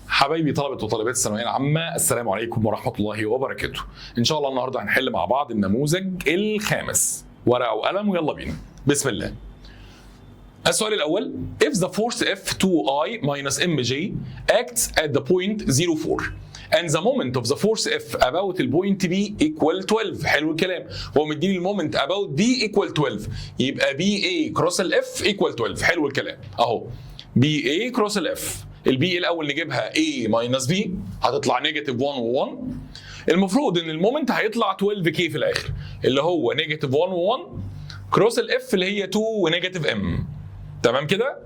حبايبي طلبة وطالبات الثانوية العامة، السلام عليكم ورحمة الله وبركاته. إن شاء الله النهاردة هنحل مع بعض النموذج الخامس. ورقة وقلم ويلا بينا. بسم الله. السؤال الأول: If the force F2I minus mj acts at the point 0,4 and the moment of the force F about البوينت B equal 12. حلو الكلام. هو مديني المومنت about B equal 12، يبقى BA cross ال F equal 12. حلو الكلام. أهو BA cross ال F. البي الاول نجيبها A minus B هتطلع نيجاتيف 1 و1. المفروض ان المومنت هيطلع 12 K في الاخر اللي هو نيجاتيف 1 و1 كروس الاف اللي هي 2 ونيجاتيف ام. تمام كده؟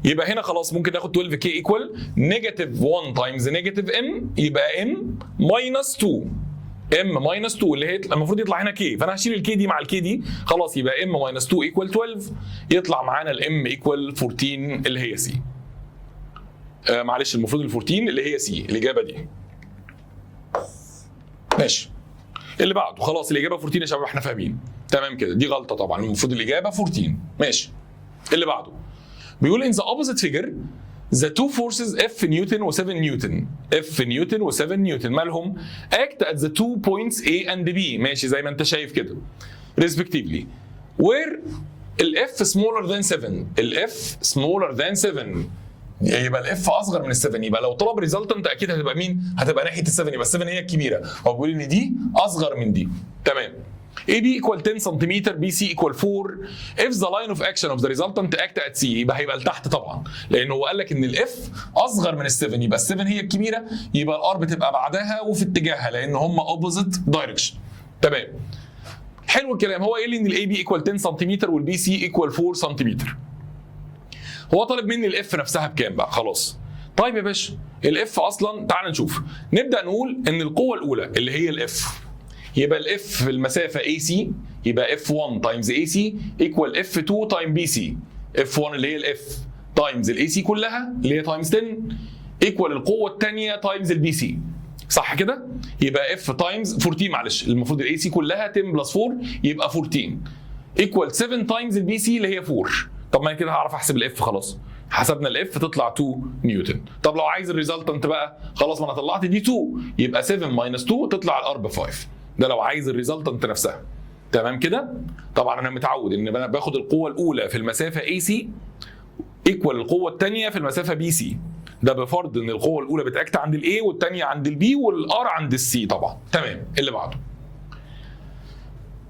يبقى هنا خلاص ممكن ناخد 12 K ايكوال نيجاتيف 1 تايمز نيجاتيف ام، يبقى ام ماينس 2. ام ماينس 2 اللي هي المفروض يطلع هنا كي، فانا هشيل الكي دي مع الكي دي خلاص، يبقى ام ماينس 2 ايكوال 12. يطلع معانا الام ايكوال 14 اللي هي سي. معلش المفروض ال 14 اللي هي سي الاجابه دي. ماشي. اللي بعده خلاص الاجابه 14 يا شباب، احنا فاهمين. تمام كده، دي غلطه طبعا، المفروض الاجابه 14. ماشي. اللي بعده بيقول in the opposite figure the two forces F نيوتن و7 نيوتن. F نيوتن و7 نيوتن مالهم؟ act at the 2 points A and B. ماشي زي ما انت شايف كده respectively where ال F smaller than 7. ال F smaller than 7 يبقى الاف اصغر من ال7، يبقى لو طلب ريزلتنت اكيد هتبقى مين؟ هتبقى ناحيه ال7، يبقى ال7 هي الكبيره. هو بيقول ان دي اصغر من دي. تمام. AB equal 10 سم BC equal 4 if the line of action of the resultant act at C. يبقى هيبقى لتحت طبعا، لانه هو قال لك ان الاف اصغر من ال7، يبقى ال7 هي الكبيره، يبقى الار بتبقى بعدها وفي اتجاهها لان هم opposite direction. تمام. حلو الكلام. هو قال لي ان الاي بي equal 10 سم والبي سي equal 4 سم. هو طالب مني الاف نفسها بكام بقى؟ خلاص. طيب يا باشا الاف اصلا تعال نشوف. نبدا نقول ان القوه الاولى اللي هي الاف، يبقى الاف في المسافه اي سي يبقى اف 1 تايمز اي سي ايكوال اف 2 تايم بي سي. اف 1 اللي هي الاف تايمز الاي سي كلها اللي هي تايمز 10 ايكوال القوه الثانيه تايمز البي سي. صح كده؟ يبقى اف تايمز 14، معلش المفروض الاي سي كلها 10 بلس 4 يبقى 14 ايكوال 7 تايمز البي سي اللي هي 4. طب ما انا كده هعرف احسب الاف خلاص. حسبنا الاف تطلع 2 نيوتن. طب لو عايز الريزلتنت بقى خلاص، ما انا طلعت دي 2 يبقى 7 ماينس 2 تطلع الار ب 5. ده لو عايز الريزلتنت نفسها. تمام كده؟ طبعا انا متعود ان انا باخد القوه الاولى في المسافه اي سي ايكوال القوه الثانيه في المسافه بي سي. ده بفرض ان القوه الاولى بتاكت عند الاي والثانيه عند البي والار عند السي طبعا. تمام. اللي بعده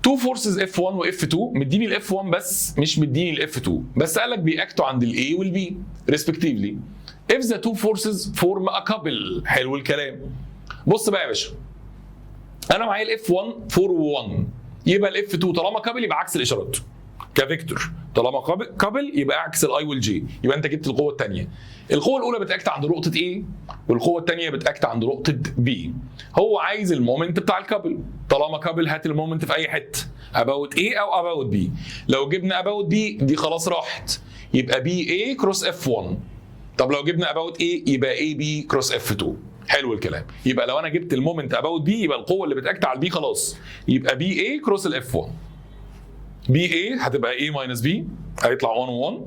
تو فورسز F1 و F2. مديني ال F1 بس مش مديني ال F2، بس قال لك بيأكتوا عند ال A وال B respectively if the two forces form a couple. حلو الكلام. بص بقى يا باشا، انا معايا ال F1 4 و1، يبقى ال F2 طالما كابل يبقى عكس الاشارات كفيكتور، طالما كابل يبقى عكس الاي والجي، يبقى انت جبت القوه الثانيه. القوه الاولى بتاكت عند نقطه A والقوه الثانيه بتاكت عند نقطه B. هو عايز المومنت بتاع الكابل، طالما كابل هات المومنت في اي حته about A او about B. لو جبنا about B دي خلاص راحت، يبقى BA كروس F1. طب لو جبنا about A يبقى AB كروس F2. حلو الكلام. يبقى لو انا جبت المومنت about B يبقى القوه اللي بتاكت على البي خلاص، يبقى BA كروس ال F1. BA هتبقى A minus B هيطلع 1 و1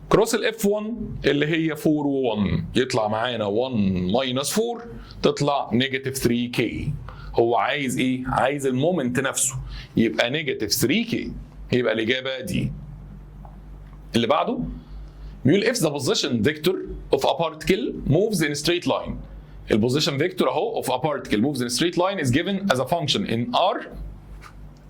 كروس ال F1 اللي هي 4 و1 يطلع معانا 1 minus 4 تطلع نيجاتيف 3K. هو عايز ايه؟ عايز المومنت نفسه، يبقى نيجاتيف 3K، يبقى الإجابة دي. اللي بعده بيقول if the position vector of a particle moves in a straight line. البوزيشن فيكتور اهو of a particle moves in a straight line is given as a function in R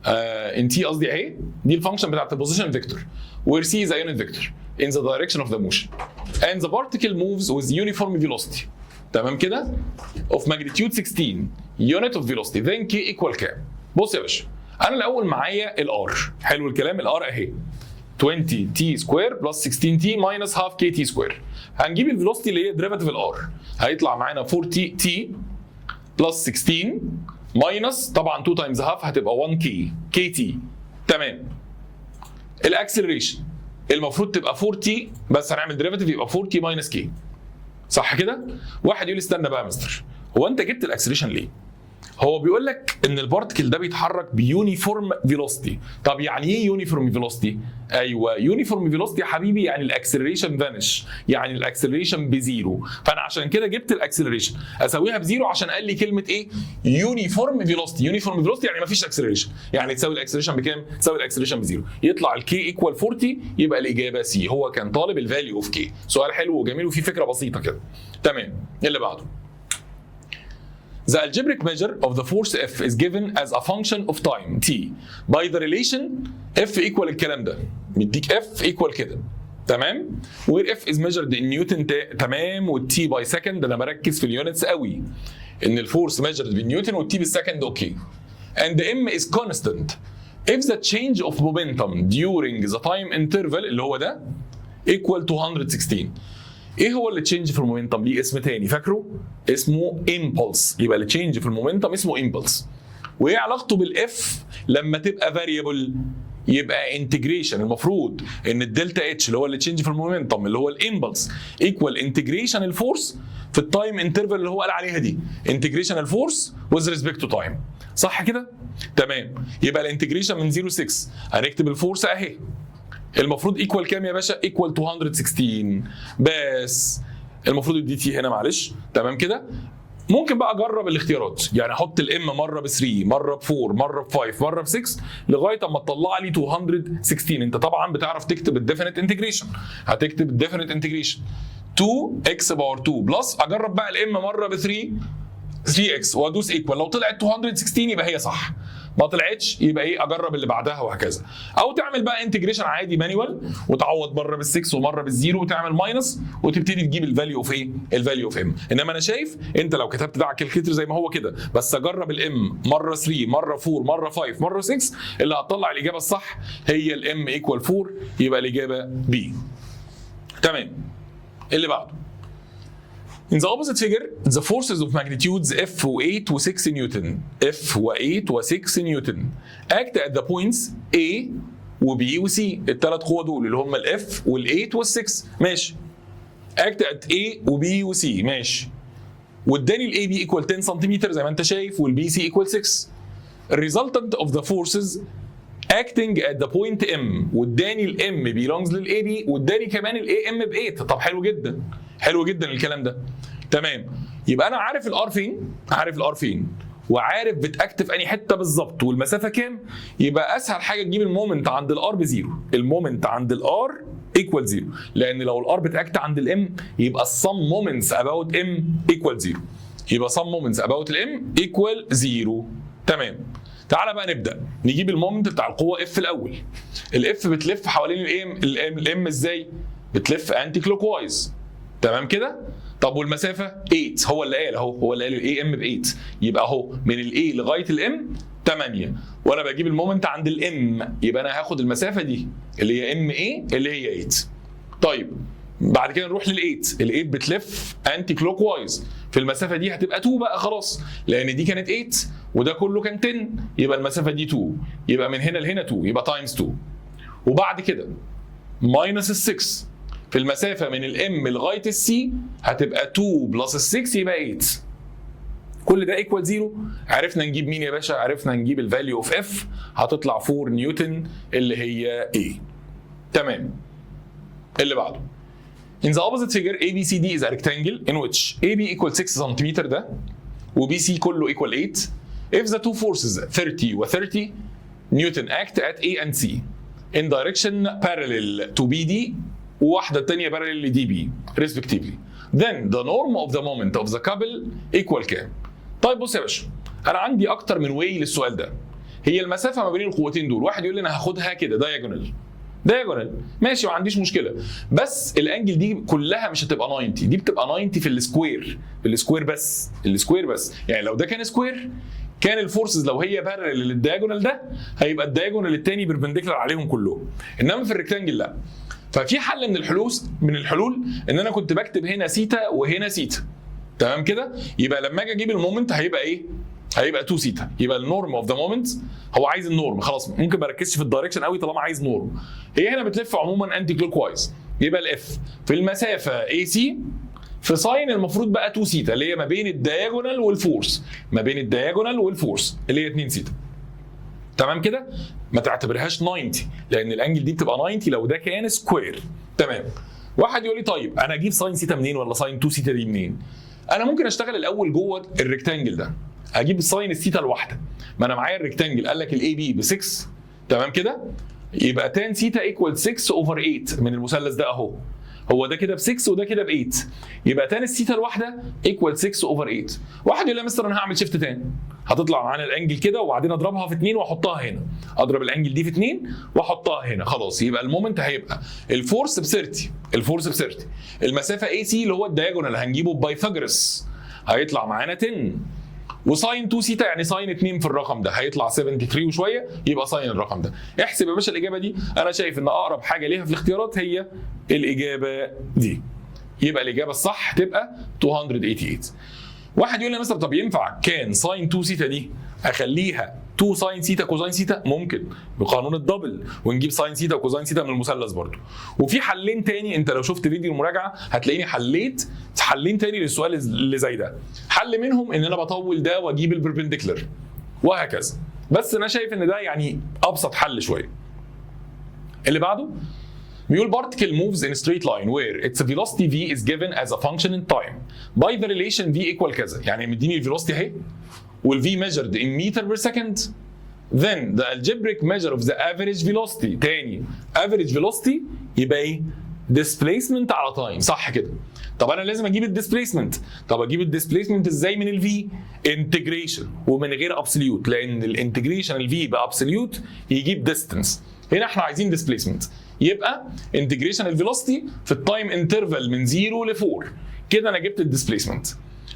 ان تي قصدي اهي، دي الفانكشن بتاعت البوزيشن فيكتور where C is a unit vector in the direction of the motion and the particle moves with uniform velocity. تمام كده؟ of magnitude 16 unit of velocity then K equal كام؟ بص يا باشا، انا الاول معايا الار. حلو الكلام. الار اهي 20 t سكوير بلس 16 t minus half k t سكوير. هنجيب الفيلوسيتي اللي هي ديريفاتيف الار، هيطلع معانا 4 t بلس 16 ماينس طبعا 2 تايمز هاف هتبقى 1 كي تي. تمام. الاكسلريشن المفروض تبقى 4 تي، بس هنعمل ديريفاتيف يبقى 4 تي ماينس كي. صح كده؟ واحد يقول لي استنى بقى يا مستر، هو انت جبت الاكسلريشن ليه؟ هو بيقول لك ان البارتكل ده بيتحرك بيونيفورم فيلوسيتي. طب يعني ايه يونيفورم فيلوسيتي؟ ايوه يونيفورم فيلوسيتي يا حبيبي يعني الاكسلريشن فانش، يعني الاكسلريشن بزيرو. فانا عشان كده جبت الاكسلريشن اسويها بزيرو عشان قال لي كلمه ايه؟ يونيفورم فيلوسيتي. يونيفورم فيلوسيتي يعني ما فيش اكسلريشن، يعني تساوي الاكسلريشن بكام؟ تساوي الاكسلريشن بزيرو. يطلع الكي ايكوال 40، يبقى الاجابه سي. هو كان طالب الفاليو اوف كي. سؤال حلو وجميل وفيه فكره بسيطه كده. تمام. اللي بعده. The algebraic measure of the force F is given as a function of time t by the relation F equal الكلام ده. مديك F equal كده. تمام؟ where F is measured in Newton. تمام. والT by second انا بركز في اليونتس قوي. ان الفورس measured بالنيوتن والT بالسكند اوكي. And the M is constant if the change of momentum during the time interval اللي هو ده equal to 116. ايه هو اللي تشينج في المومنتم؟ ليه اسم تاني فاكره؟ اسمه امبلس. يبقى اللي تشينج في المومنتم اسمه امبلس. وايه علاقته بالاف لما تبقى فاريبل؟ يبقى انتجريشن. المفروض ان الدلتا اتش اللي هو اللي تشينج في المومنتم اللي هو الامبلس ايكوال انتجريشن الفورس في التايم انترفال اللي هو قال عليها دي، انتجريشن الفورس وذ ريسبكت تو تايم. صح كده؟ تمام. يبقى الانتجريشن من 0 ل 6 هنكتب الفورس اهي. المفروض ايكوال كام يا باشا؟ ايكوال 216. بس المفروض الدي تي هنا معلش. تمام كده. ممكن بقى اجرب الاختيارات، يعني احط الام مره ب 3 مره ب 4 مره ب 5 مره ب 6 لغايه اما تطلع لي 216. انت طبعا بتعرف تكتب الديفينيت انتجريشن، هتكتب الديفينيت انتجريشن 2 اكس باور 2 بلس اجرب بقى الام مره ب 3 اكس وادوس ايكوال. لو طلعت 216 يبقى هي صح، ما طلعتش يبقى ايه اجرب اللي بعدها وهكذا. او تعمل بقى انتجريشن عادي مانيوال وتعوض مره بال6 ومره بالزيرو وتعمل ماينس وتبتدي تجيب الفاليو اوف ايه؟ الفاليو اوف ام. انما انا شايف انت لو كتبت ده على الكالكليتر زي ما هو كده بس اجرب الام مره 3 مره 4 مره 5 مره 6 اللي هتطلع الاجابه الصح هي الام ايكوال 4. يبقى الاجابه بي. تمام. اللي بعده. In the opposite figure, the forces of magnitudes F و8 و6 نيوتن F و8 و6 نيوتن act at the points A و B و C. الثلاث قوى دول اللي هم ال F وال 8 وال 6 ماشي. act at A و B و C ماشي. واداني ال AB equal 10 سنتيمتر زي ما انت شايف وال BC equal 6. الريزلتنت of the forces acting at the point M واداني ال M belongs لل AB واداني كمان ال AM ب 8. طب حلو جدا، حلو جدا الكلام ده. تمام. يبقى انا عارف الار فين، عارف الار فين وعارف بتاكت في انهي حته بالظبط والمسافه كام. يبقى اسهل حاجه تجيب المومنت عند الار بزيرو. المومنت عند الار ايكوال زيرو، لان لو الار بتاكت عند الام يبقى السم مومنتس اباوت ام ايكوال زيرو. يبقى سم مومنتس اباوت الام ايكوال زيرو. تمام. تعالى بقى نبدا نجيب المومنت بتاع القوه اف الاول. الاف بتلف حوالين الام ازاي؟ بتلف انتي كلوك وايز. تمام كده؟ طب والمسافه 8 هو اللي قال اهو، هو اللي قال الاي ام ب 8. يبقى اهو من الاي لغايه الام 8 وانا بجيب المومنت عند الام يبقى انا هاخد المسافه دي اللي هي ام اي اللي هي 8. طيب بعد كده نروح لل8. ال8 بتلف انتي كلوك وايز في المسافه دي هتبقى 2 بقى خلاص، لان دي كانت 8 وده كله كان 10 يبقى المسافه دي 2. يبقى من هنا لهنا 2 يبقى تايمز 2. وبعد كده ماينس ال6 في المسافه من الام لغايه السي هتبقى 2 بلس ال6 يبقى 8. كل ده ايكوال 0. عرفنا نجيب مين يا باشا؟ عرفنا نجيب الفاليو اوف اف هتطلع 4 نيوتن اللي هي A. تمام. اللي بعده. In the opposite figure ABCD is a rectangle in which AB equal 6 سنتيمتر ده و BC كله equal 8 if the two forces 30 و 30 نيوتن act at A and C in direction parallel to BD وواحدة التانية parallel ل DB respectively. Then the norm of the moment of the couple equal كام؟ طيب بص يا باشا، أنا عندي أكتر من واي للسؤال ده. هي المسافة ما بين القوتين دول، واحد يقول لي أنا هاخدها كده diagonal ماشي ما عنديش مشكله، بس الانجل دي كلها مش هتبقى 90، دي بتبقى 90 في السكوير بس يعني لو ده كان سكوير كان الفورسز لو هي بارلل للدياجونال ده هيبقى الدياجونال الثاني بيربنديكولار عليهم كلهم، انما في الريكتانجل لا. ففي حل من الحلول ان انا كنت بكتب هنا سيتا وهنا سيتا. تمام كده؟ يبقى لما اجي اجيب المومنت هيبقى ايه؟ هيبقى 2 سيتا. يبقى النورم اوف ذا مومنت هو عايز النورم، خلاص ممكن ما اركزش في الدايركشن قوي طالما عايز نورم. هي هنا بتلف عموما انتي كلوك وايز، يبقى الاف في المسافه اي سي في ساين المفروض بقى 2 سيتا اللي هي ما بين الدايجونال والفورس، ما بين الدايجونال والفورس اللي هي 2 سيتا. تمام كده؟ ما تعتبرهاش 90 لان الانجل دي بتبقى 90 لو ده كان سكوير. تمام. واحد يقول لي طيب انا اجيب ساين سيتا منين ولا ساين 2 سيتا دي منين؟ انا ممكن اشتغل الاول جوه الريكتانجل ده، اجيب الساين السيتا الواحده. ما انا معايا الريكتانجل قال لك الاي بي ب 6 تمام كده؟ يبقى تان سيتا ايكوال 6 اوفر 8 من المثلث ده اهو. هو ده كده ب 6 وده كده ب 8 يبقى تان السيتا الواحده ايكوال 6 اوفر 8. واحد يقول لي يا مستر انا هعمل شيفت تان، هتطلع معانا الانجل كده وبعدين اضربها في 2 واحطها هنا، اضرب الانجل دي في 2 واحطها هنا، خلاص يبقى المومنت هيبقى الفورس ب 30، الفورس ب 30 المسافه اي سي اللي هو الدايجونال هنجيبه ببايثاغورس هيطلع معانا 10 وساين 2 سيتا يعني ساين 2 في الرقم ده هيطلع 73 وشويه يبقى ساين الرقم ده. احسب يا باشا الاجابه دي. انا شايف ان اقرب حاجه ليها في الاختيارات هي الاجابه دي، يبقى الاجابه الصح تبقى 288. واحد يقول لي مثلا طب ينفع كان ساين 2 سيتا دي اخليها 2 ساين سيتا كوزاين سيتا؟ ممكن بقانون الدبل ونجيب ساين سيتا وكوزاين سيتا من المثلث برضو. وفي حلين تاني انت لو شفت فيديو المراجعه هتلاقيني حليت حلين تاني للسؤال اللي زي ده. حل منهم ان انا بطول ده واجيب البربنديكولر وهكذا، بس انا شايف ان ده يعني ابسط حل شويه. اللي بعده بيقول particle moves in a straight line where its velocity v is given as a function in time by the relation v equal كذا. يعني مديني الفيلوسيتي اهي والفي measured in meter per second then the algebraic measure of the average velocity. تاني average velocity يبقى ايه؟ displacement على time، صح كده؟ طب انا لازم اجيب الديسبيسمنت. طب اجيب الديسبيسمنت ازاي من الفي؟ انتجريشن ومن غير ابسوليوت، لان الانتجريشن الفي بابسوليوت يجيب ديستنس. هنا احنا عايزين ديسبيسمنت يبقى انتجريشن الفيلوسيتي في التايم انترفال من 0 ل 4 كده انا جبت الديسبيسمنت.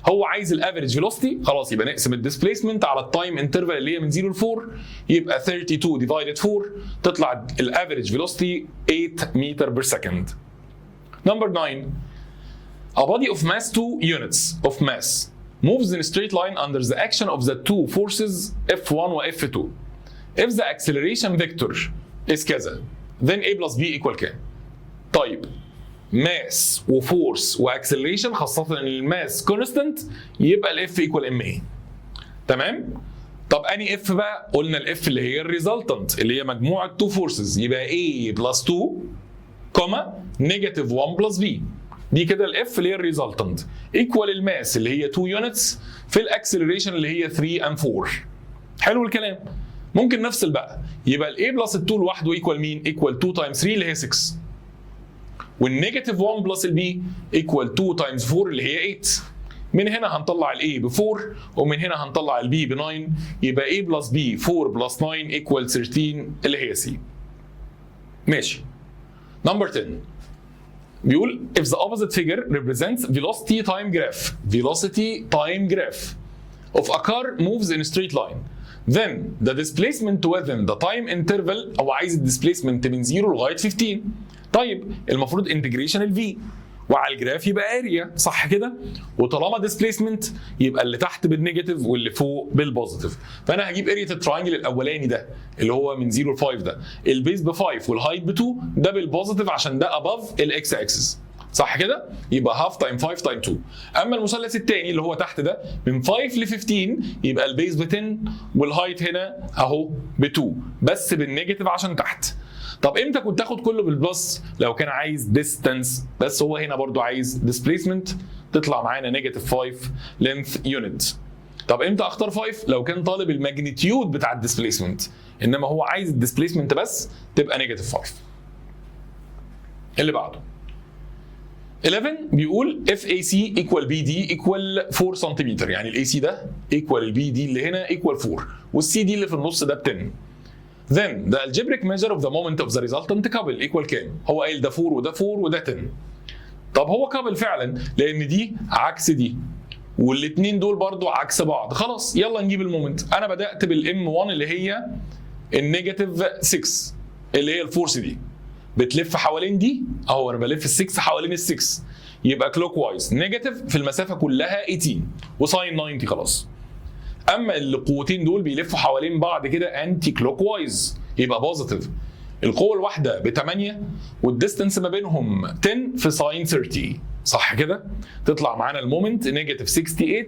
هو عايز الافريج فيلوسيتي، خلاص يبقى نقسم الديسبيسمنت على التايم انترفال اللي هي من 0 ل 4 يبقى 32 ديفايدد 4 تطلع الافريج فيلوسيتي 8 متر بير سكند. نمبر 9 A body of mass 2 units of mass moves in a straight line under the action of the two forces F1 و F2. If the acceleration vector is كذا then A plus B equal كام؟ طيب mass وفورس واكسلريشن خاصة ان الماس كونستنت يبقى الاف equal MA. تمام؟ طب اني اف بقى؟ قلنا الاف اللي هي الريزلتنت اللي هي مجموعة 2 forces يبقى A plus 2 كوما نيجاتيف 1 plus B. دي كده الاف اللي هي الريزلتنت ايكوال الماس اللي هي 2 يونتس في الاكسلريشن اللي هي 3 and 4. حلو الكلام. ممكن نفصل بقى يبقى الاي بلس ال2 لوحده ايكوال مين؟ ايكوال 2 تايمز 3 اللي هي 6 والنيجاتيف 1 بلس البي ايكوال 2 تايمز 4 اللي هي 8. من هنا هنطلع الاي ب 4 ومن هنا هنطلع البي ب 9 يبقى اي بلس بي 4 بلس 9 ايكوال 13 اللي هي سي. ماشي. نمبر 10 بيقول if the opposite figure represents velocity time graph of a car moves in a straight line then the displacement within the time interval او عايز الديسبيسمنت من 0 لغايه 15. طيب المفروض انتجريشن الفي وعلى الجراف يبقى اريا، صح كده؟ وطالما ديسبيسمنت يبقى اللي تحت بالنيجاتيف واللي فوق بالبوزيتيف. فانا هجيب اريا التراينجل الاولاني ده اللي هو من 0 ل 5 ده، البيز ب 5 والهايت ب 2 ده بالبوزيتيف عشان ده اباف الاكس اكسس، صح كده؟ يبقى هاف تايم 5 تايم 2. اما المثلث الثاني اللي هو تحت ده من 5 ل 15 يبقى البيز ب 10 والهايت هنا اهو ب 2 بس بالنيجاتيف عشان تحت. طب امتى كنت تاخد كله بالبلس؟ لو كان عايز ديستانس، بس هو هنا برضو عايز ديسبيسمنت تطلع معانا نيجاتيف 5 لينث يونت. طب امتى اختار 5؟ لو كان طالب الماجنتيود بتاع الديسبيسمنت، انما هو عايز الديسبيسمنت بس تبقى نيجاتيف 5. اللي بعده 11 بيقول if AC equal BD equal 4 سنتيمتر، يعني ال AC ده equal ال BD اللي هنا equal 4 وال CD اللي في النص ده ب 10. Then the algebraic measure of the moment of the resultant couple equal كام؟ هو قايل ده 4 وده 4 وده 10. طب هو couple فعلا لان دي عكس دي والاثنين دول برضو عكس بعض. خلاص يلا نجيب المومنت. انا بدات بالام 1 اللي هي النيجاتيف 6 اللي هي الفورس دي بتلف حوالين دي اهو، انا بلف ال6 حوالين ال6 يبقى كلوك وايز نيجاتيف في المسافه كلها 18 وساين 90 خلاص. اما القوتين دول بيلفوا حوالين بعض كده انتي كلوك وايز يبقى بوزيتيف. القوه الواحده ب 8 والديستنس ما بينهم 10 في ساين 30 صح كده؟ تطلع معانا المومنت نيجاتيف 68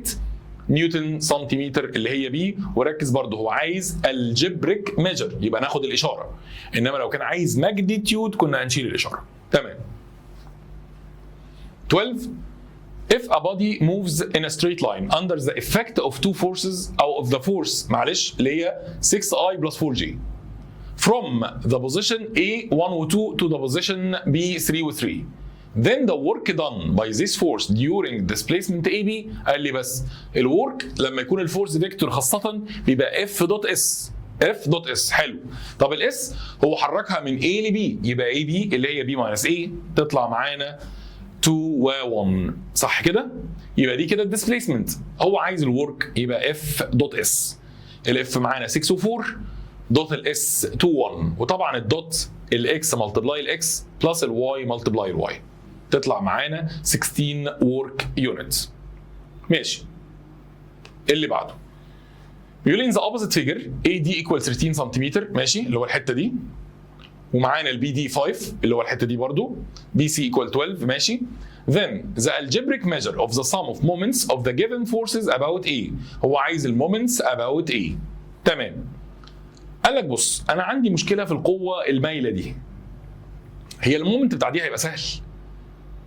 نيوتن سنتيمتر اللي هي بي. وركز برضه هو عايز الجبريك ميجر يبقى ناخد الاشاره، انما لو كان عايز ماجنتيود كنا هنشيل الاشاره. تمام. 12 if a body moves in a straight line under the effect of two forces او of the force معلش اللي هي 6i plus 4g from the position A1 و 2 to the position B3 و 3 then the work done by this force during displacement AB. قال لي بس الورك لما يكون الفورس فيكتور خاصة بيبقى F دوت S. F دوت S حلو. طب الاس هو حركها من A ل B يبقى AB اللي هي B minus A تطلع معانا 2 و 1 صح كده؟ يبقى دي كده الديسبليسمنت. هو عايز الورك يبقى F دوت S. الاف معانا 6 و 4 دوت الاس 2 1 وطبعا الدوت الاكس ملتبلاي الاكس بلس الواي ملتبلاي الواي تطلع معانا 16 ورك يونت. ماشي. اللي بعده بيقول ان ذا اوبوزيت فيجر اي دي ايكوال 13 سنتيمتر ماشي اللي هو الحته دي ومعانا البي دي 5 اللي هو الحته دي برضو بي سي ايكوال 12 ماشي. then the algebraic measure of the sum of moments of the given forces about A. هو عايز المومنتس about A. تمام. قال لك بص انا عندي مشكله في القوه المايله دي. هي المومنت بتاع دي هيبقى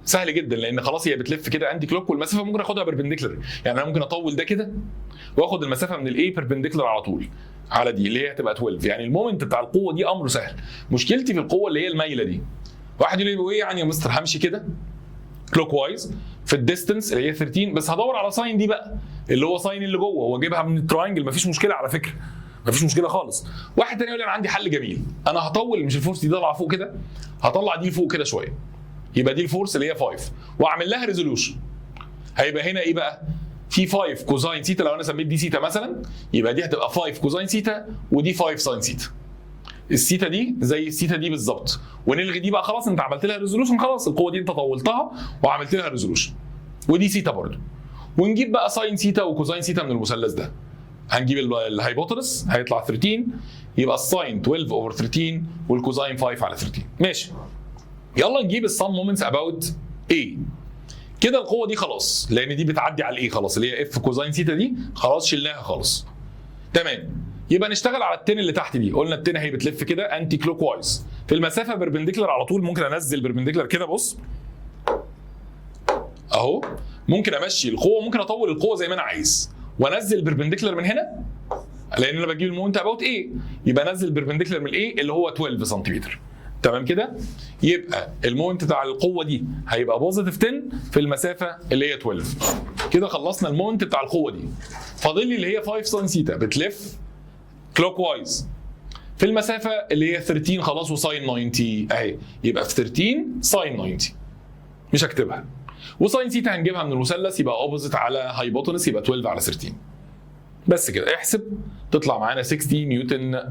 سهل جدا لان خلاص هي بتلف كده انتي كلوك والمسافه ممكن اخدها بيربنديكولر. يعني انا ممكن اطول ده كده واخد المسافه من الاي بيربنديكولر على طول على دي اللي هي هتبقى 12. يعني المومنت بتاع القوه دي امره سهل. مشكلتي في القوه اللي هي المايله دي. واحد يقول لي ايه يعني يا مستر همشي كده كلوك وايز في الديستنس اللي هي 13 بس هدور على ساين دي بقى اللي هو ساين اللي جوه واجيبها من التراينجل. مفيش مشكله على فكره مفيش مشكله خالص. واحد تاني يقول لي انا عندي حل جميل انا هطول مش الفورس دي طالعه فوق كده هطلع دي فوق كده شويه يبقى دي الفورس اللي هي 5 واعمل لها ريزولوشن. هيبقى هنا ايه بقى؟ في 5 كوزاين سيتا لو انا سميت دي سيتا مثلا يبقى دي هتبقى 5 كوزاين سيتا ودي 5 ساين سيتا. السيتا دي زي السيتا دي بالظبط ونلغي دي بقى خلاص انت عملت لها ريزولوشن خلاص القوه دي انت طولتها وعملت لها ريزولوشن ودي سيتا برضه. ونجيب بقى ساين سيتا وكوزاين سيتا من المثلث ده. هنجيب الهايبوتنس هيطلع 13 يبقى الساين 12 اوفر 13 والكوزاين 5 على 13 ماشي. يلا نجيب السم مومنتس اباوت ايه. كده القوه دي خلاص لان دي بتعدي على الايه خلاص اللي هي اف كوزاين سيتا دي خلاص شلناها خالص. تمام. يبقى نشتغل على التن اللي تحت دي. قلنا التن هي بتلف كده انتي كلوك وايز في المسافه بيربنديكولار على طول. ممكن انزل بيربنديكولار كده بص اهو. ممكن امشي القوه ممكن اطول القوه زي ما انا عايز وانزل بيربنديكولار من هنا لان انا بجيب المومنت اباوت ايه يبقى انزل بيربنديكولار من الايه اللي هو 12 سنتيمتر. تمام كده. يبقى المومنت بتاع القوه دي هيبقى بوزيتيف 10 في المسافه اللي هي 12. كده خلصنا المومنت بتاع القوه دي. فاضل لي اللي هي 5 ساين سيتا بتلف كلوك وايز في المسافه اللي هي 13 خلاص وساين 90 اهي يبقى في 13 ساين 90 مش هكتبها. وساين سيتا هنجيبها من المثلث يبقى اوبوزيت على هايبوتنس يبقى 12 على 13 بس كده. احسب تطلع معانا 60 نيوتن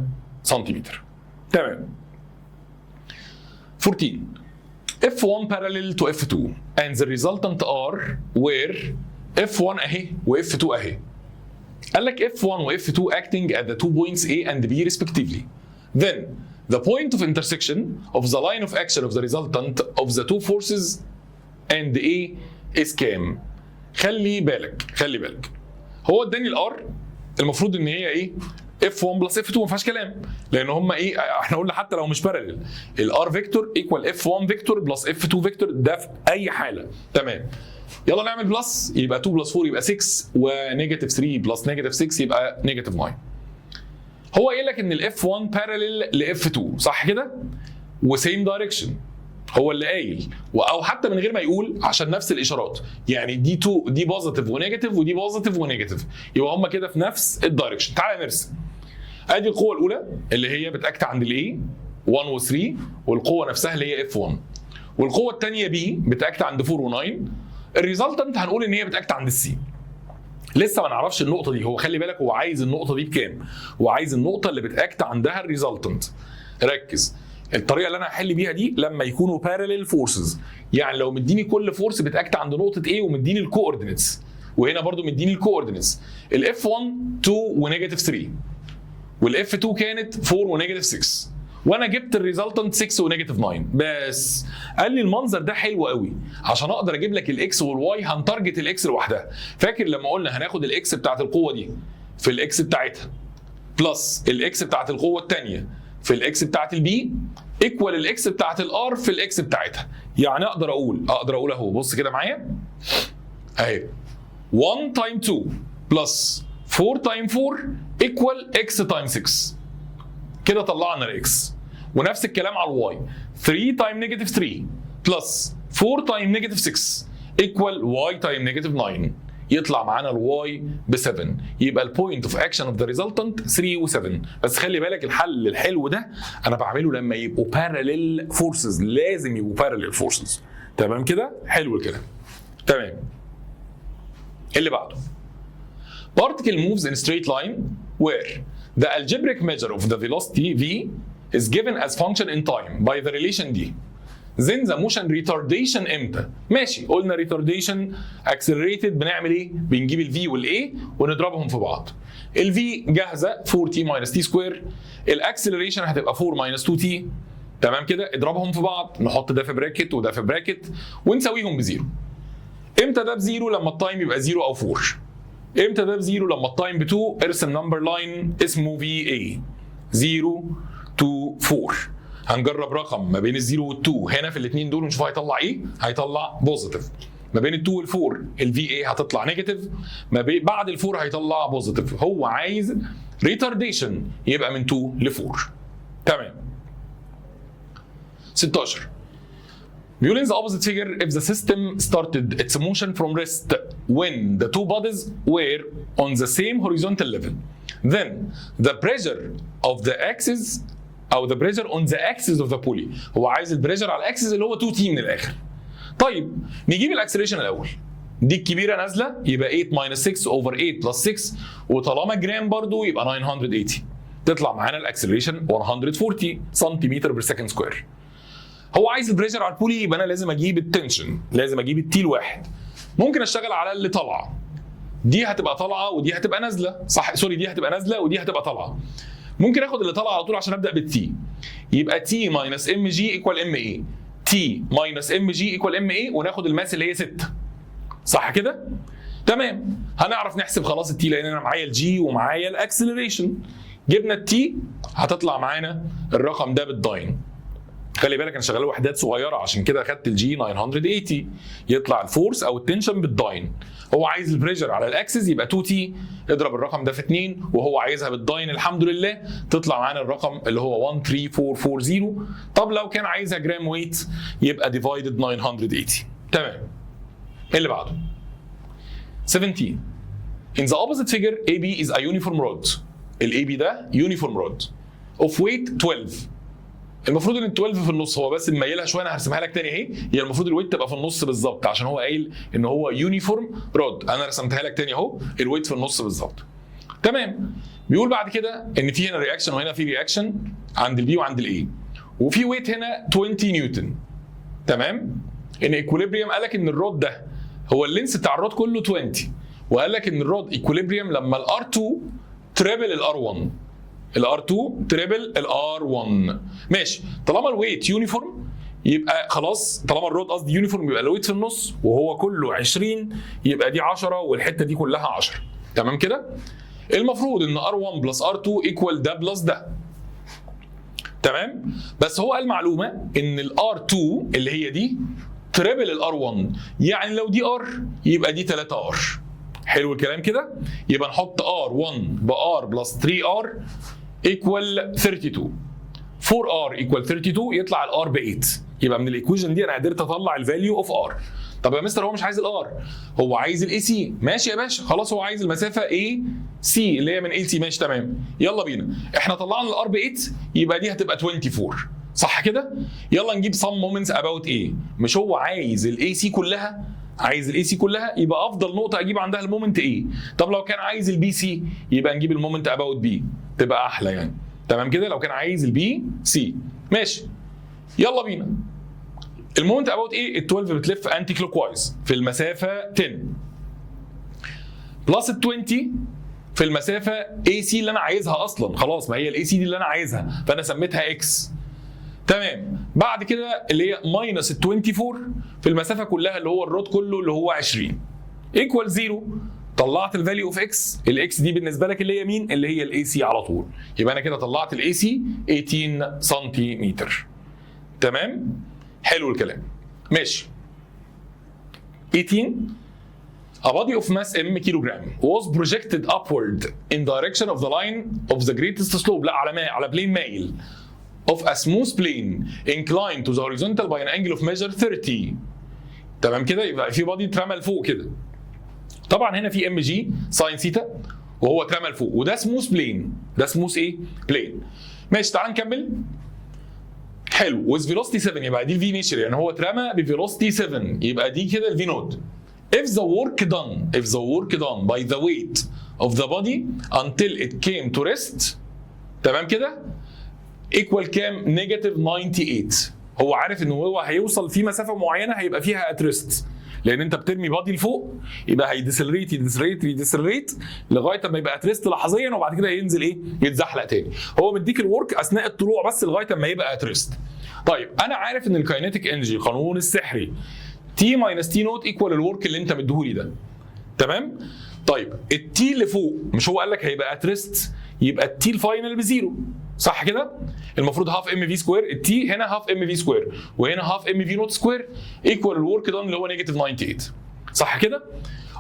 سنتيمتر. تمام. 14 F1 parallel to F2 and the resultant are where F1 اهي و F2 اهي. قال لك F1 و F2 acting at the 2 points A and B respectively. Then the point of intersection of the line of action of the resultant of the two forces and A is كام؟ خلي بالك هو اداني الار المفروض ان هي ايه؟ F1 بلس F2 ما فيهاش كلام لان هم ايه احنا قلنا حتى لو مش بارلل الار فيكتور ايكوال F1 فيكتور بلس F2 فيكتور ده في اي حاله. تمام. يلا نعمل بلس يبقى 2 بلس 4 يبقى 6 ونيجاتيف 3 بلس نيجاتيف 6 يبقى نيجاتيف 9. هو قايل لك ان الاف 1 بارلل لاف 2 صح كده وسيم دايركشن هو اللي قايل او حتى من غير ما يقول عشان نفس الاشارات يعني دي 2 دي بوزيتيف ونيجاتيف ودي بوزيتيف ونيجاتيف يبقى هم كده في نفس الدايركشن. تعالى نرسم. ادي القوه الاولى اللي هي بتاكت عند الاي 1 و 3 والقوه نفسها اللي هي اف 1 والقوه الثانيه بي بتاكت عند 4 و 9. الريزلتنت هنقول ان هي بتاكت عند السي. لسه ما نعرفش النقطه دي. هو خلي بالك هو عايز النقطه دي بكام؟ هو عايز النقطه اللي بتاكت عندها الريزلتنت. ركز. الطريقه اللي انا هحل بيها دي لما يكونوا بارلل فورسز يعني لو مديني كل فورس بتاكت عند نقطه A ومديني الكوردينتس وهنا برضو مديني الكوردينتس. الاف 1 2 ونيجاتيف 3 والاف 2 كانت 4 ونيجاتيف 6 وانا جبت الريزلتنت 6 ونيجاتيف 9 بس. قال لي المنظر ده حلو قوي عشان اقدر اجيب لك الاكس والواي. هنتارجت الاكس لوحدها. فاكر لما قلنا هناخد الاكس بتاعت القوه دي في الاكس بتاعتها بلس الاكس بتاعت القوه الثانيه في الاكس بتاعت البي ايكوال الاكس بتاعت الار في الاكس بتاعتها. يعني اقدر اقول اهو، بص كده معايا اهي 1 تايم 2 بلس 4 تايم 4 ايكوال اكس تايم 6. كده طلعنا الاكس. ونفس الكلام على الواي 3 تايم نيجاتيف 3 بلس 4 تايم نيجاتيف 6 ايكوال واي تايم نيجاتيف 9. يطلع معانا الواي ب 7. يبقى البوينت اوف اكشن اوف ذا ريزلتنت 3 و7. بس خلي بالك الحل الحلو ده انا بعمله لما يبقوا باراليل فورسز. لازم يبقوا باراليل فورسز. تمام كده؟ حلو الكلام. تمام. اللي بعده particle moves in straight line where the algebraic measure of the velocity v is given as function in time by the relation d. then the motion retardation امتى؟ ماشي، قلنا retardation accelerated بنعمل ايه؟ بنجيب ال v وال a ونضربهم في بعض. ال v جاهزه 4t minus t square. الاكسلريشن هتبقى 4 minus 2t. تمام كده؟ اضربهم في بعض، نحط ده في براكت وده في براكت ونساويهم بزيرو. امتى ده بزيرو؟ لما التايم يبقى 0 او 4. امتى ده بزيرو؟ لما التايم ب 2. ارسم نمبر لاين اسمه VA 0 2 4. هنجرب رقم ما بين الزيرو والتو هنا في الاثنين دول ونشوف هيطلع ايه. هيطلع بوزيتيف. ما بين التو والفور الVA هتطلع نيجاتيف. ما بين بعد الفور هيطلع بوزيتيف. هو عايز ريتارديشن يبقى من 2 ل 4. تمام. 16 بيقول in the opposite figure if the system started its motion from rest when the two bodies were on the same horizontal level then the pressure of the axis او the pressure on the axis of the pulley. هو عايز البريشر على الاكسس اللي هو 2t من الاخر. طيب نجيب الاكسلريشن الاول. دي الكبيره نازله يبقى 8 minus 6 over 8 plus 6 وطالما جرام برضو يبقى 980. تطلع معانا الاكسلريشن 140 سنتيمتر بير سكند سكوير. هو عايز البريشر على البولي يبقى انا لازم اجيب التنشن، لازم اجيب التي الواحد. ممكن اشتغل على اللي طالعه. دي هتبقى طالعه ودي هتبقى نازله، صح؟ سوري، دي هتبقى نازله ودي هتبقى طالعه. ممكن اخد اللي طالعه على طول عشان ابدا بالتي. يبقى تي ماينس ام جي ايكوال ام اي. تي ماينس ام جي ايكوال ام اي وناخد الماس اللي هي 6. صح كده؟ تمام. هنعرف نحسب خلاص التي لان انا معايا الجي ومعايا الاكسلريشن. جبنا التي هتطلع معانا الرقم ده بالداين. خلي بالك انا شغال وحدات صغيره عشان كده اخدت الجي 980. يطلع الفورس او التنشن بالداين. هو عايز البريشر على الاكسس يبقى 2t. اضرب الرقم ده في 2 وهو عايزها بالداين الحمد لله. تطلع معانا الرقم اللي هو 13440. طب لو كان عايزها جرام ويت يبقى ديفايدد 980. تمام. اللي بعده 17 in the opposite figure AB is a uniform rod. AB ده uniform rod of weight 12. المفروض ان ال 12 في النص. هو بس مميلها شويه، انا هرسمها لك تاني اهي. هي المفروض الويت تبقى في النص بالظبط عشان هو قايل ان هو يونيفورم رود. انا رسمتها لك تاني اهو، الويت في النص بالظبط. تمام. بيقول بعد كده ان في هنا رياكشن وهنا في رياكشن عند البي وعند الاي، وفي ويت هنا 20 نيوتن. تمام. ان ايكوليبريم قال لك ان الرود ده هو اللينس بتاع الرود كله 20، وقال لك ان الرود ايكوليبريم لما الار 2 تريبل الار 1. الار 2 تريبل الار 1. ماشي. طالما الويت يونيفورم يبقى خلاص، طالما الرود قصدي يونيفورم يبقى الويت في النص وهو كله 20 يبقى دي 10 والحته دي كلها 10. تمام كده؟ المفروض ان R1 بلس R2 ايكوال ده بلس ده. تمام؟ بس هو قال معلومه ان الR2 اللي هي دي تريبل الR1، يعني لو دي R يبقى دي 3R. حلو الكلام كده؟ يبقى نحط R1 بR بلس 3R ايكوال 32. 4R ايكوال 32 يطلع الR ب 8. يبقى من الايكويشن دي انا قدرت اطلع الفاليو اوف R. طب يا مستر هو مش عايز الار، هو عايز الاي سي. ماشي يا باشا، خلاص هو عايز المسافه اي سي اللي هي من اي سي. ماشي تمام، يلا بينا. احنا طلعنا الار ب 8 يبقى دي هتبقى 24. صح كده؟ يلا نجيب سم مومنتس اباوت ايه. مش هو عايز الاي سي كلها؟ عايز الاي سي كلها يبقى افضل نقطه اجيب عندها المومنت ايه. طب لو كان عايز البي سي يبقى نجيب المومنت اباوت بي، تبقى احلى يعني. تمام كده؟ لو كان عايز البي سي. ماشي يلا بينا. المومنت اباوت ايه؟ ال 12 بتلف انتي كلوك وايز في المسافه 10 بلس ال 20 في في المسافه اي سي اللي انا عايزها اصلا، خلاص ما هي الاي سي دي اللي انا عايزها فانا سميتها اكس. تمام. بعد كده اللي هي ماينس ال 24 في المسافه كلها اللي هو الرود كله اللي هو 20 ايكوال 0. طلعت الفاليو اوف اكس، الاكس دي بالنسبه لك اللي هي مين؟ اللي هي الاي سي على طول. يبقى انا كده طلعت الاي سي 18 سنتيمتر. تمام؟ حلو الكلام. ماشي. 18 A body of mass m kilogram was projected upward in direction of the line of the greatest slope. لا على بلين مايل of a smooth plane inclined to the horizontal by an angle of measure 30. تمام كده؟ يبقى في بادي اترمى لفوق كده. طبعا هنا في ام جي ساين ثيتا وهو اترمى لفوق، وده سموث بلين. ده سموث ايه؟ بلين. ماشي تعال نكمل. حلو. with velocity 7 يبقى دي الفي نيشر، يعني هو اترمى بفيلوسيتي 7 يبقى دي كده الفي نود. if the work done by the weight of the body until it came to rest تمام كده equal كام؟ نيجاتيف 98. هو عارف ان هو هيوصل في مسافه معينه هيبقى فيها ات ريست، لان انت بترمي بادي لفوق يبقى هيديسلريت لغايه ما يبقى ات ريست لحظيا وبعد كده ينزل ايه؟ يتزحلق تاني. هو مديك الورك اثناء الطلوع بس لغايه ما يبقى ات ريست. طيب انا عارف ان الكاينيتيك انرجي قانون السحري تي ماينس تي نوت ايكوال الورك اللي انت مديهولي ده. تمام؟ طيب التي اللي فوق مش هو قال لك هيبقى ات ريست، يبقى التي الفاينل بزيرو صح كده؟ المفروض هاف ام في سكوير، التي هنا هاف ام في سكوير وهنا هاف ام في نوت سكوير ايكوال الورك دان اللي هو نيجاتيف 98 صح كده؟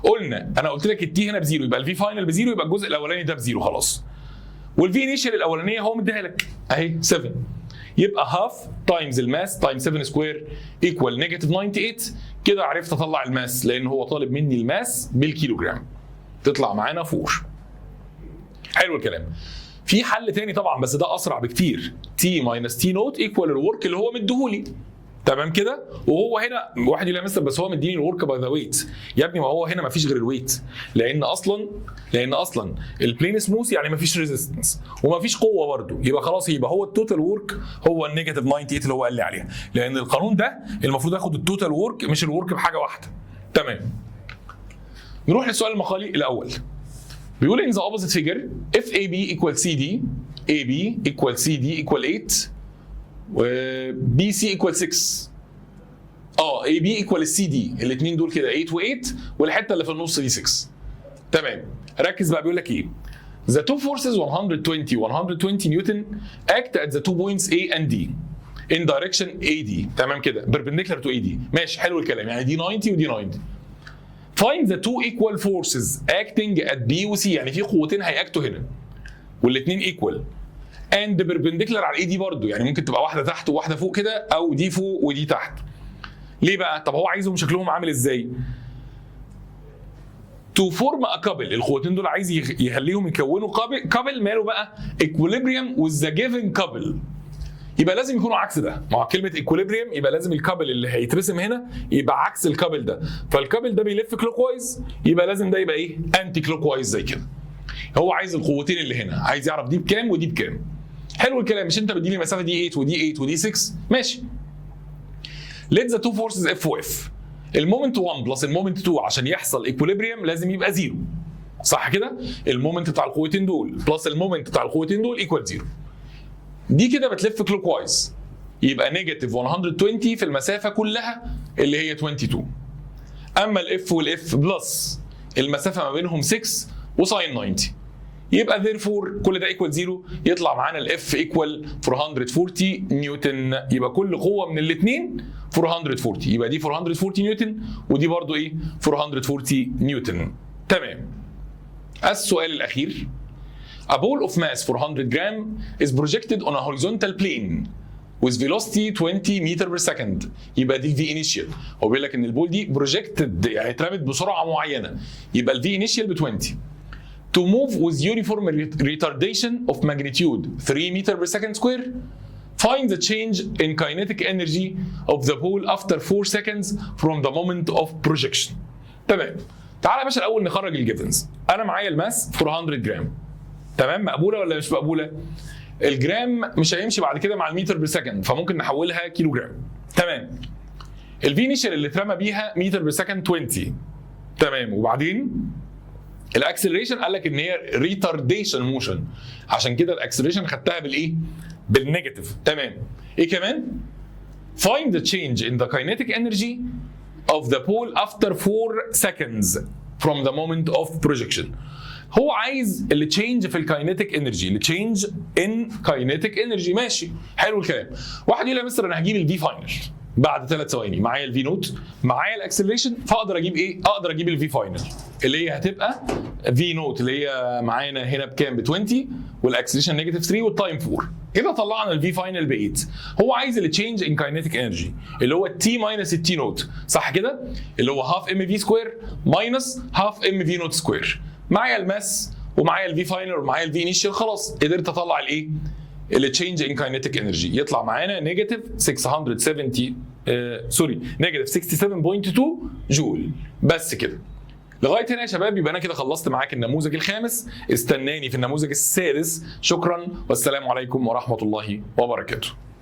قلنا انا قلت لك التي هنا بزيرو يبقى الفي فاينل بزيرو يبقى الجزء الاولاني ده بزيرو خلاص. والفي انيشال الاولانيه هو مديها لك اهي 7 يبقى هاف تايمز الماس تايمز 7 سكوير ايكوال نيجاتيف 98. كده عرفت اطلع الماس لان هو طالب مني الماس بالكيلوجرام. تطلع معانا 4. حلو الكلام. في حل تاني طبعا بس ده اسرع بكتير. تي ماينس تي نوت ايكوال الورك اللي هو مديهولي. تمام كده؟ وهو هنا واحد يقول يا مستر بس هو مديني الورك باي ذا ويت. يا ابني ما هو هنا ما فيش غير الويت، لان اصلا البلين سموث يعني ما فيش ريزيستنس وما فيش قوه برده، يبقى خلاص يبقى هو التوتال ورك هو النيجاتيف 98 اللي هو قال لي عليها، لان القانون ده المفروض اخد التوتال ورك مش الورك بحاجه واحده. تمام. نروح للسؤال المقالي الاول. بيقول in the opposite figure if AB equal CD AB equal CD equal 8 و BC equal 6. AB equal CD الاثنين دول كده 8 و8 والحته اللي في النص دي 6. تمام. ركز بقى بيقول لك ايه؟ The two forces 120 نيوتن act at the two points A and D in direction AD. تمام كده perpendicular to AD. ماشي حلو الكلام، يعني دي 90 ودي 90. Find the two equal forces acting at B و C، يعني في قوتين هيأكتوا هنا والاثنين equal and perpendicular على الاي دي برضه، يعني ممكن تبقى واحده تحت وواحده فوق كده او دي فوق ودي تحت. ليه بقى؟ طب هو عايزهم شكلهم عامل ازاي؟ to form a couple، القوتين دول عايز يخليهم يكونوا couple ماله بقى؟ equilibrium with the given couple. يبقى لازم يكونوا عكس ده، مع كلمه ايكوليبريم يبقى لازم الكابل اللي هيترسم هنا يبقى عكس الكابل ده، فالكابل ده بيلف كلوك وايز يبقى لازم ده يبقى ايه؟ انتي كلوك وايز زي كده. هو عايز القوتين اللي هنا، عايز يعرف دي بكام ودي بكام. حلو الكلام. مش انت بتديني المسافه دي 8 ودي 8 ودي 6 ماشي. let the two forces F و F. المومنت 1 بلس المومنت 2 عشان يحصل ايكوليبريم لازم يبقى 0 صح كده؟ المومنت بتاع القوتين دول بلس المومنت بتاع القوتين دول ايكوال 0. دي كده بتلف كلوك وايز يبقى نيجاتيف 120 في المسافه كلها اللي هي 22. اما الاف والاف بلس المسافه ما بينهم 6 وساين 90 يبقى therefore كل ده ايكوال 0. يطلع معانا الاف ايكوال 440 نيوتن. يبقى كل قوه من الاثنين 440 يبقى دي 440 نيوتن ودي برضو ايه؟ 440 نيوتن. تمام. السؤال الاخير. A ball of mass 400 gram is projected on a horizontal plane with velocity 20 meter per second. يبقى دي V initial. هو بيقول لك ان البول دي projected يعني اترمت بسرعه معينه يبقى ال V initial ب 20. To move with uniform retardation of magnitude 3 meter per second square, find the change in kinetic energy of the ball after 4 seconds from the moment of projection. تمام. تعالى يا باشا الاول نخرج الجيفنز. انا معايا الماس 400 جرام. تمام. مقبوله ولا مش مقبوله؟ الجرام مش هيمشي بعد كده مع المتر بير سكند فممكن نحولها كيلو جرام. تمام. الفي انيشال اللي اترمى بيها متر بير سكند 20. تمام. وبعدين الاكسلريشن قال لك ان هي ريتارديشن موشن، عشان كده الاكسلريشن خدتها بالايه؟ بالنيجاتيف. تمام. ايه كمان؟ find the change in the kinetic energy of the pole after 4 seconds from the moment of projection. هو عايز اللي تشينج في الكاينيتيك انرجي، اللي تشينج ان كاينيتيك انرجي. ماشي، حلو الكلام. واحد يقول لي يا مستر انا هجيب الفي فاينل بعد 3 ثواني، معايا الفي نوت، معايا الاكسلريشن، فاقدر اجيب ايه؟ اقدر اجيب الفي فاينل اللي هي هتبقى في نوت اللي هي معانا هنا بكام؟ ب 20، والاكسلريشن نيجاتيف 3 والتايم 4. كده طلعنا الفي فاينل ب 8. هو عايز اللي تشينج ان كاينيتيك انرجي اللي هو التي ماينس التي نوت، صح كده؟ اللي هو هاف ام في سكوير ماينس هاف ام في نوت سكوير. معايا الماس ومعايا الفي فاينل ومعايا الفي انيشال، خلاص قدرت اطلع الايه؟ اللي تشينج ان كاينيتيك انرجي. يطلع معانا نيجاتيف 670 نيجاتيف 67.2 جول. بس كده. لغايه هنا يا شباب يبقى انا كده خلصت معاك النموذج الخامس. استناني في النموذج السادس. شكرا والسلام عليكم ورحمه الله وبركاته.